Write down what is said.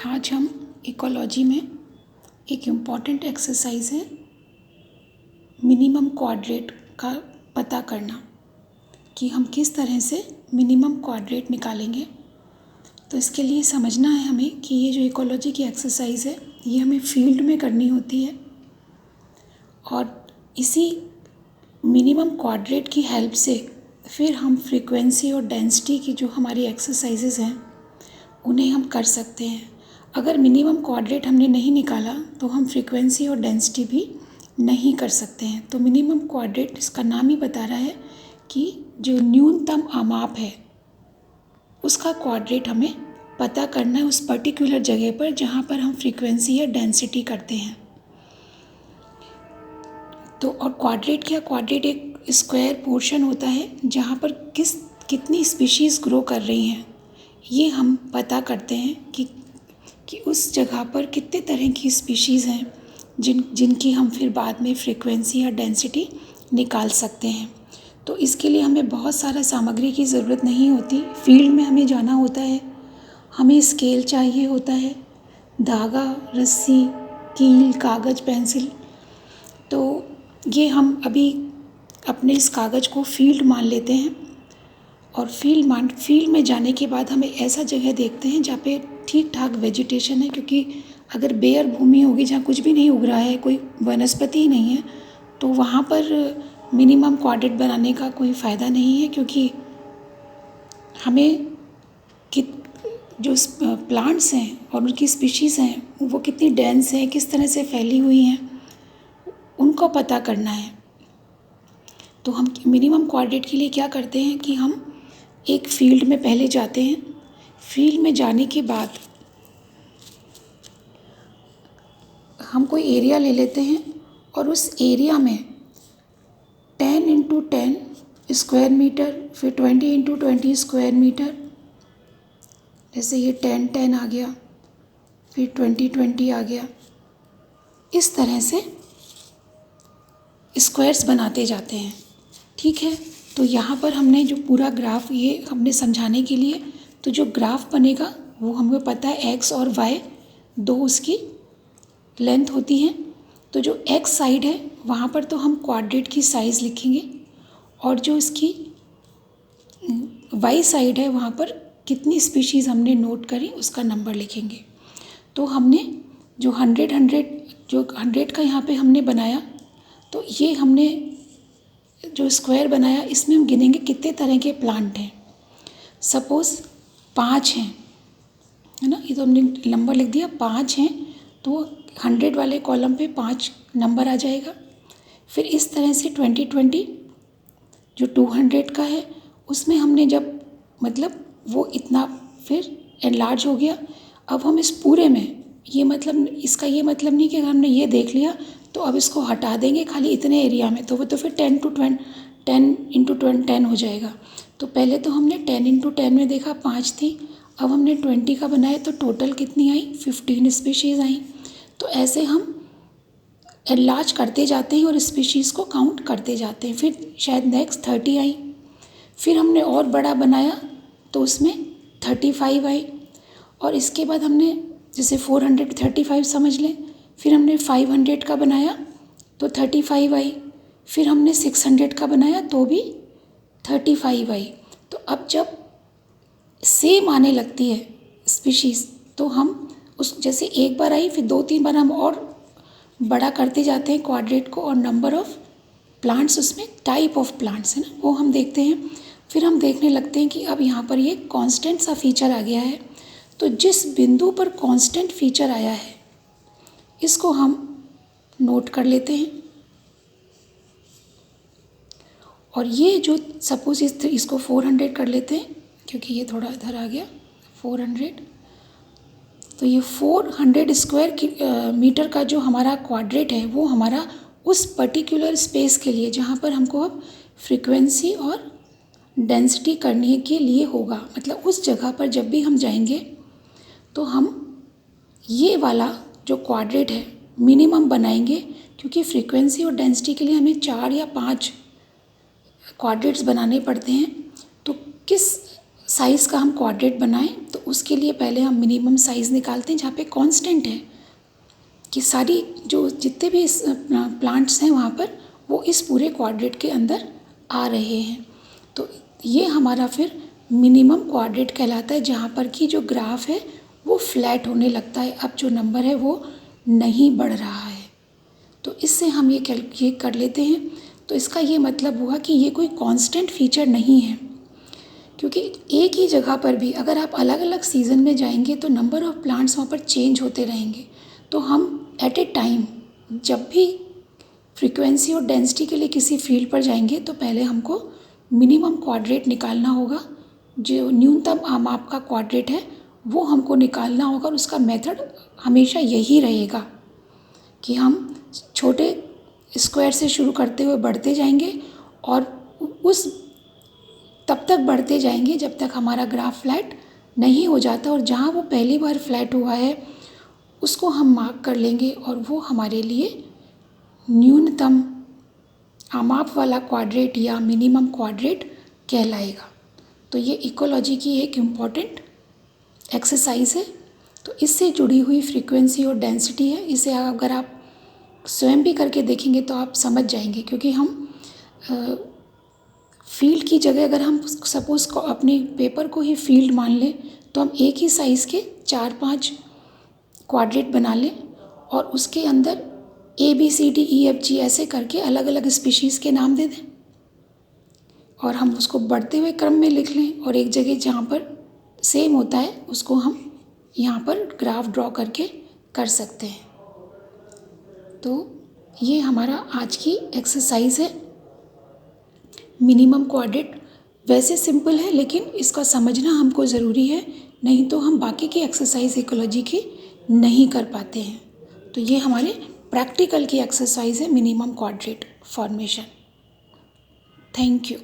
आज हम इकोलॉजी में एक इम्पॉर्टेंट एक्सरसाइज है मिनिमम क्वाड्रेट का पता करना कि हम किस तरह से मिनिमम क्वाड्रेट निकालेंगे। तो इसके लिए समझना है हमें कि ये जो इकोलॉजी की एक्सरसाइज है ये हमें फील्ड में करनी होती है और इसी मिनिमम क्वाड्रेट की हेल्प से फिर हम फ्रीक्वेंसी और डेंसिटी की जो हमारी एक्सरसाइजेज हैं उन्हें हम कर सकते हैं। अगर मिनिमम क्वाड्रेट हमने नहीं निकाला तो हम फ्रीक्वेंसी और डेंसिटी भी नहीं कर सकते हैं। तो मिनिमम क्वाड्रेट इसका नाम ही बता रहा है कि जो न्यूनतम आमाप है उसका क्वाड्रेट हमें पता करना है उस पर्टिकुलर जगह पर जहाँ पर हम फ्रीक्वेंसी या डेंसिटी करते हैं। तो और क्वाड्रेट क्या, क्वाड्रेट एक स्क्वायर पोर्शन होता है जहाँ पर कितनी स्पीशीज़ ग्रो कर रही हैं ये हम पता करते हैं कि उस जगह पर कितने तरह की स्पीशीज़ हैं जिनकी हम फिर बाद में फ्रीक्वेंसी या डेंसिटी निकाल सकते हैं। तो इसके लिए हमें बहुत सारा सामग्री की ज़रूरत नहीं होती। फील्ड में हमें जाना होता है, हमें स्केल चाहिए होता है, धागा, रस्सी, कील, कागज़, पेंसिल। तो ये हम अभी अपने इस कागज़ को फील्ड मान लेते हैं और फील्ड में जाने के बाद हमें ऐसा जगह देखते हैं जहाँ पे ठीक ठाक वेजिटेशन है, क्योंकि अगर बेयर भूमि होगी जहाँ कुछ भी नहीं उग रहा है, कोई वनस्पति ही नहीं है, तो वहाँ पर मिनिमम क्वाड्रेट बनाने का कोई फ़ायदा नहीं है, क्योंकि हमें जो प्लांट्स हैं और उनकी स्पीशीज़ हैं वो कितनी डेंस हैं, किस तरह से फैली हुई हैं, उनको पता करना है। तो हम मिनिमम क्वाड्रेट के लिए क्या करते हैं कि हम एक फील्ड में पहले जाते हैं। फील्ड में जाने के बाद हम कोई एरिया ले लेते हैं और उस एरिया में 10 × 10 स्क्वायर मीटर, फिर 20 × 20 स्क्वायर मीटर, जैसे ये 10 10 आ गया, फिर 20 20 आ गया, इस तरह से स्क्वायर्स बनाते जाते हैं। ठीक है, तो यहाँ पर हमने जो पूरा ग्राफ ये हमने समझाने के लिए, तो जो ग्राफ बनेगा वो हमें पता है एक्स और वाई दो उसकी लेंथ होती है। तो जो एक्स साइड है वहाँ पर तो हम क्वाड्रेट की साइज़ लिखेंगे और जो इसकी वाई साइड है वहाँ पर कितनी स्पीशीज़ हमने नोट करी उसका नंबर लिखेंगे। तो हमने जो 100 का यहाँ पे हमने बनाया, तो ये हमने जो स्क्वायर बनाया इसमें हम गिनेंगे कितने तरह के प्लांट हैं। सपोज़ 5 हैं, है ना, ये तो हमने नंबर लिख दिया, 5 हैं, तो 100 वाले कॉलम पे 5 नंबर आ जाएगा। फिर इस तरह से 20 20 जो 200 का है उसमें हमने जब मतलब वो इतना फिर एनलार्ज हो गया। अब हम इस पूरे में ये मतलब इसका ये मतलब नहीं कि अगर हमने ये देख लिया तो अब इसको हटा देंगे खाली इतने एरिया में, तो वो तो फिर 10 × 10 हो जाएगा। तो पहले तो हमने 10 × 10 में देखा 5 थी, अब हमने 20 का बनाया तो टोटल कितनी आई, 15 स्पीशीज़ आई। तो ऐसे हम एनलार्ज करते जाते हैं और स्पीशीज़ को काउंट करते जाते हैं। फिर शायद नेक्स्ट 30 आई, फिर हमने और बड़ा बनाया तो उसमें 35 आई, और इसके बाद हमने जैसे 435 समझ लें, फिर हमने 500 का बनाया तो 35 आई, फिर हमने 600 का बनाया तो भी 35 आई। तो अब जब सेम आने लगती है स्पीशीज़ तो हम उस जैसे एक बार आई फिर 2 3 बार हम और बड़ा करते जाते हैं क्वाड्रेट को, और नंबर ऑफ़ प्लांट्स उसमें टाइप ऑफ प्लांट्स है ना वो हम देखते हैं। फिर हम देखने लगते हैं कि अब यहाँ पर ये कांस्टेंट सा फीचर आ गया है। तो जिस बिंदु पर कांस्टेंट फीचर आया है इसको हम नोट कर लेते हैं, और ये जो सपोज इसको 400 कर लेते हैं क्योंकि ये थोड़ा इधर आ गया 400। तो ये 400 स्क्वायर मीटर का जो हमारा क्वाड्रेट है वो हमारा उस पर्टिकुलर स्पेस के लिए जहाँ पर हमको अब फ्रीक्वेंसी और डेंसिटी करने के लिए होगा। मतलब उस जगह पर जब भी हम जाएंगे तो हम ये वाला जो क्वाड्रेट है मिनिमम बनाएंगे, क्योंकि फ्रीक्वेंसी और डेंसिटी के लिए हमें 4 या 5 क्वाड्रेट्स बनाने पड़ते हैं। तो किस साइज़ का हम क्वाड्रेट बनाएं तो उसके लिए पहले हम मिनिमम साइज़ निकालते हैं जहाँ पे कांस्टेंट है कि सारी जो जितने भी प्लांट्स हैं वहाँ पर वो इस पूरे क्वाड्रेट के अंदर आ रहे हैं। तो ये हमारा फिर मिनिमम क्वाड्रेट कहलाता है, जहाँ पर कि जो ग्राफ है वो फ्लैट होने लगता है, अब जो नंबर है वो नहीं बढ़ रहा है। तो इससे हम ये कर लेते हैं। तो इसका ये मतलब हुआ कि ये कोई कांस्टेंट फीचर नहीं है, क्योंकि एक ही जगह पर भी अगर आप अलग अलग सीज़न में जाएंगे तो नंबर ऑफ़ प्लांट्स वहाँ पर चेंज होते रहेंगे। तो हम एट ए टाइम जब भी फ्रीक्वेंसी और डेंसिटी के लिए किसी फील्ड पर जाएंगे तो पहले हमको मिनिमम क्वाड्रेट निकालना होगा, जो न्यूनतम माप का क्वाड्रेट है वो हमको निकालना होगा। और उसका मेथड हमेशा यही रहेगा कि हम छोटे स्क्वायर से शुरू करते हुए बढ़ते जाएंगे और उस तब तक बढ़ते जाएंगे जब तक हमारा ग्राफ फ्लैट नहीं हो जाता। और जहाँ वो पहली बार फ्लैट हुआ है उसको हम मार्क कर लेंगे और वो हमारे लिए न्यूनतम आमाप वाला क्वाड्रेट या मिनिमम क्वाड्रेट कहलाएगा। तो ये इकोलॉजी की एक इम्पॉर्टेंट एक्सरसाइज है। तो इससे जुड़ी हुई फ्रीक्वेंसी और डेंसिटी है, इसे अगर आप स्वयं भी करके देखेंगे तो आप समझ जाएंगे। क्योंकि हम फील्ड की जगह अगर हम सपोज़ अपने पेपर को ही फील्ड मान लें तो हम एक ही साइज़ के 4-5 क्वाड्रेट बना लें और उसके अंदर ABCDEFG ऐसे करके अलग अलग स्पीशीज़ के नाम दे दें और हम उसको बढ़ते हुए क्रम में लिख लें। और एक जगह जहाँ पर सेम होता है उसको हम यहाँ पर ग्राफ ड्रॉ करके कर सकते हैं। तो ये हमारा आज की एक्सरसाइज है। मिनिमम क्वाड्रेट वैसे सिंपल है लेकिन इसका समझना हमको ज़रूरी है, नहीं तो हम बाकी की एक्सरसाइज इकोलॉजी की नहीं कर पाते हैं। तो ये हमारे प्रैक्टिकल की एक्सरसाइज है minimum quadrat formation. Thank you.